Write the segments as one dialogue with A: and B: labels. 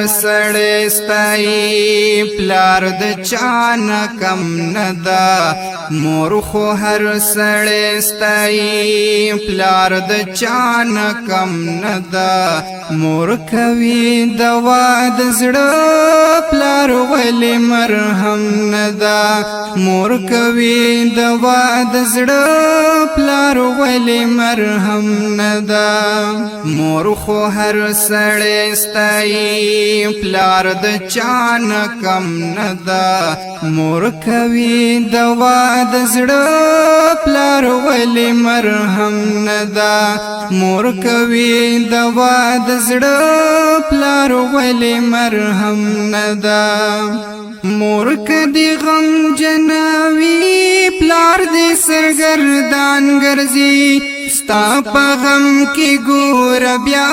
A: سړی ستایي پلار د چا نه کم نه ده مور خو هر سړی ستایي پلار د چا نه کم نه ده مور کوي دوا د زړه پلار ولې مرهم نه ده مور کوي دوا د زړه پلار ولې مرهم نه ده مور خو هر سړی ستایي پلار د چا نه کم نه ده مور کوي دوا د زړه پلار ولې مرهم نه ده مور کوي دوا د زړه پلار ولې مرهم نه ده مور کدی غم جناوي پلار دې سرګردان ګرځي ستا په غم کې ګور بیا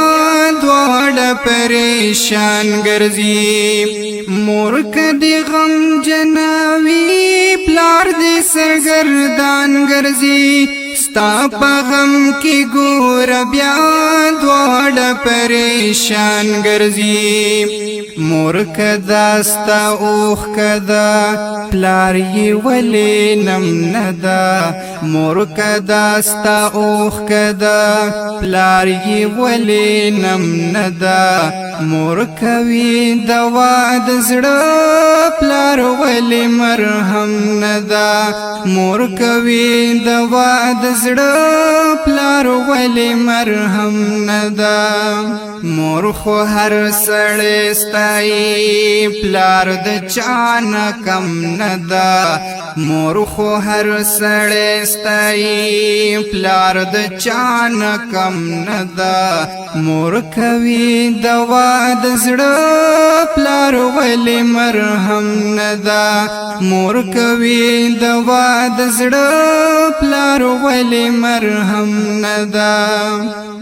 A: دواړه پریشان ګرځي مور کدی غم جناوي پلار دې سرګردان ګرځي ستا په غم کې ګور بیا دواړه پریشان ګرځي مور کدا ستا اوخ کدا پلار یې ولې نم نه ده مور کدا ستا اوخ کدا پلار یې ولې نم نه ده مور کوي دوا د زړه پلار ولې مرهم نه ده مور کوي دوا د زړه پلار ولې مرهم نه ده مور خو هر سړی ستایي پلار د چا نه کم نه ده مور خو هر سړی ستایي پلار د چا نه کم نه ده مور کوي دوا د زړه پلار ولې مرهم نه ده مور کوي دوا د زړه پلار ولې مرهم نه ده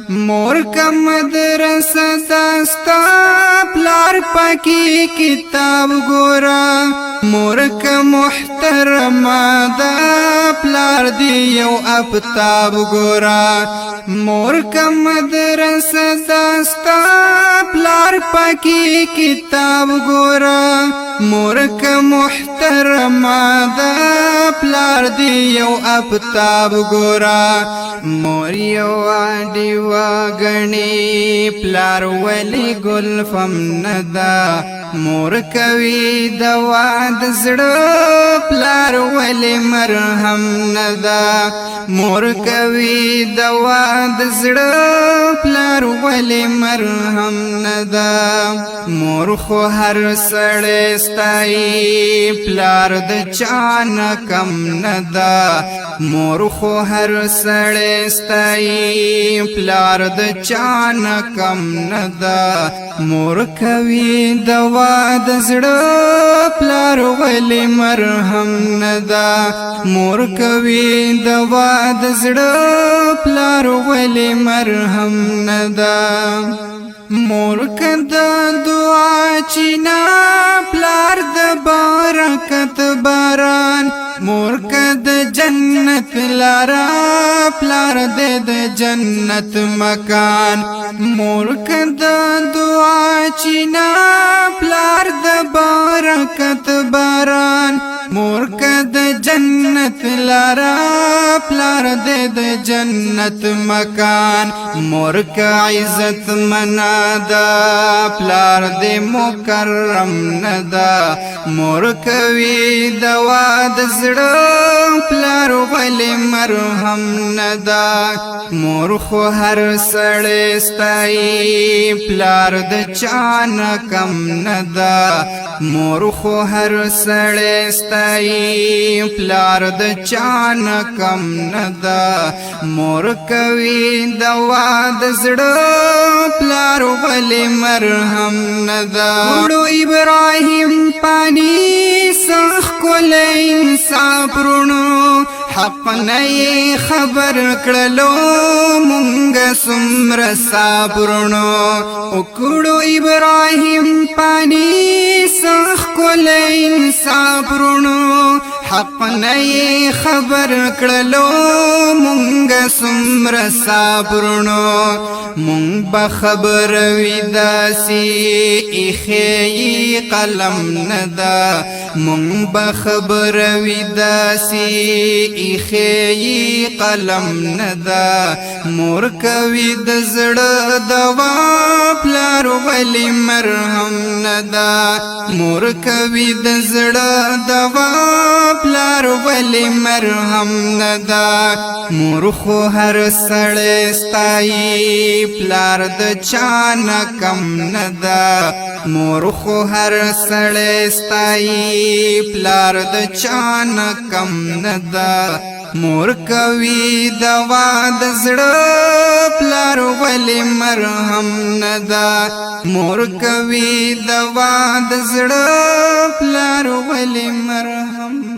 A: مور کا مدرسه داستا پلار پاکی کتاب ګورا مور کا محترمه دا پلار دی یو افتاب ګورا مور کا مدرسه داستا پلار پاکی کتاب ګورا مور کا محترمه دا پلار دی یو افتاب ګورا مور یو دیوا غنی پلار ولی گلفم ندا مور کوي دوا د زړه پلار ولی مرهم ندا مور کوي دوا د زړه پلار ولی مرهم ندا مور خو هر سړی ستایي پلار د چا نه کم ندا مور خو هر سړی ستایي پلار د چا نه کم ندا مور کوي دوا د زړه پلار ولې مرهم ندا مور کوي دوا د زړه پلار ولې مرهم ندا مور کدا دعا چینا پلار د برکت باران مور کد جنت لارا پلار د جنت مکان مور کد دعا چینا پلار د برکت باران مور کد جنت لارا پلار د جنت مکان مور کا عزت منادا پلار د مکرم ندا مور کوي دوا د زړه پلار ولې مرهم ندا مور خو هر سړی ستایي پلار د چا نه کم ندا مور خو هر سړی ستایي پلار د چا نه کم ندا مور کوي دوا د زړه پلار ولې مرهم ندا وړو ابراهیم پانی سخ کول انصاف رونو حق نه خبر کړلو مونږ سمر صبرونو وکړو ابراهیم پانی سخ کول انصاف رونو حق نه خبر کړلو مونږ سمر صبرونو مونږ به خبر وی داسي اخی قلم ندا مونږ به خبر وی داسي اخی قلم ندا مور کوي د زړه دوا پلار ولی مرهم ندا مور کوي د زړه دوا پلار ولی مرهم ندا مور خو هر سړی ستایي پلار د چان کم ندا مور خو هر سړی ستایي پلار د چان کم ندا مور کوي دوا د زړه پلار ولی مرهم ندا مور کوي دوا د زړه پلار ولی مرهم